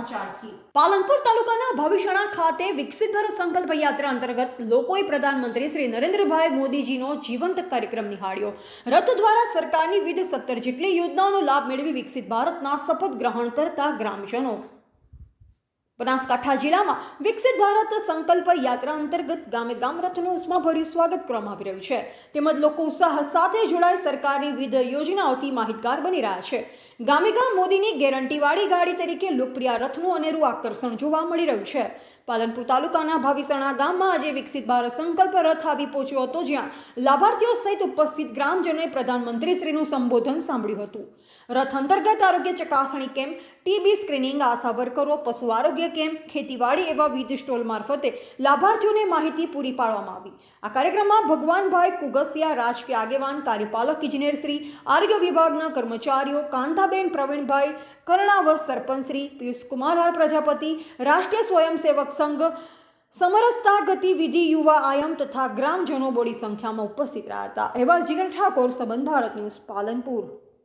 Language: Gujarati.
સમાચારથી પાલનપુર તાલુકાના ભવિષ્યણા ખાતે વિકસિત ભારત સંકલ્પ યાત્રા અંતર્ગત લોકોએ પ્રધાનમંત્રી શ્રી નરેન્દ્રભાઈ મોદીજીનો જીવંત કાર્યક્રમ નિહાળ્યો। રથ દ્વારા સરકારની વિવિધ 17 જેટલી યોજનાઓનો લાભ મેળવી વિકસિત ભારતના શપથ ગ્રહણ કરતા ગ્રામજનો। બનાસકાંઠા જિલ્લામાં વિકસિત ભારત સંકલ્પ યાત્રા અંતર્ગત ગામે ગામ રથનું ઉષ્માભર્યું સ્વાગત કરવામાં આવી રહ્યું છે, તેમજ લોકો ઉત્સાહ સાથે જોડાઈ સરકારની વિવિધ યોજનાઓથી માહિતગાર બની રહ્યા છે। ગામે ગામ મોદીની ગેરંટીવાળી ગાડી તરીકે લોકપ્રિય રથનું અનેરું આકર્ષણ જોવા મળી રહ્યું છે। પાલનપુર તાલુકાના ભવિષ્યણા ગામમાં આજે વિકસિત ભારત સંકલ્પ રથ આવી પહોંચ્યો હતો, જ્યાં લાભાર્થીઓ સહિત ઉપસ્થિત ગ્રામજનોએ પ્રધાનમંત્રીશ્રીનું સંબોધન સાંભળ્યું હતું। રથ અંતર્ગત આરોગ્ય ચકાસણી કેમ્પ, ટીબી સ્ક્રીનિંગ, આશા વર્કરો, પશુ આરોગ્ય કેમ્પ, ખેતીવાડી એવા વિવિધ સ્ટોલ મારફતે લાભાર્થીઓને માહિતી પૂરી પાડવામાં આવી। આ કાર્યક્રમમાં ભગવાનભાઈ કુગસિયા, રાજકીય આગેવાન, કાર્યપાલક ઇજનેર શ્રી, આરોગ્ય વિભાગના કર્મચારીઓ, કાંતાબેન, પ્રવીણભાઈ કરણાવત, સરપંચ શ્રી પિયુષકુમાર આર પ્રજાપતિ, રાષ્ટ્રીય સ્વયંસેવક સંઘ, સમરસતા ગતિવિધિ યુવા આયામ તથા ગ્રામજનો બોડી સંખ્યામાં ઉપસ્થિત રહ્યા હતા। અહેવાલ જીગર ઠાકોર, સંબંધ ભારત ન્યૂઝ, પાલનપુર।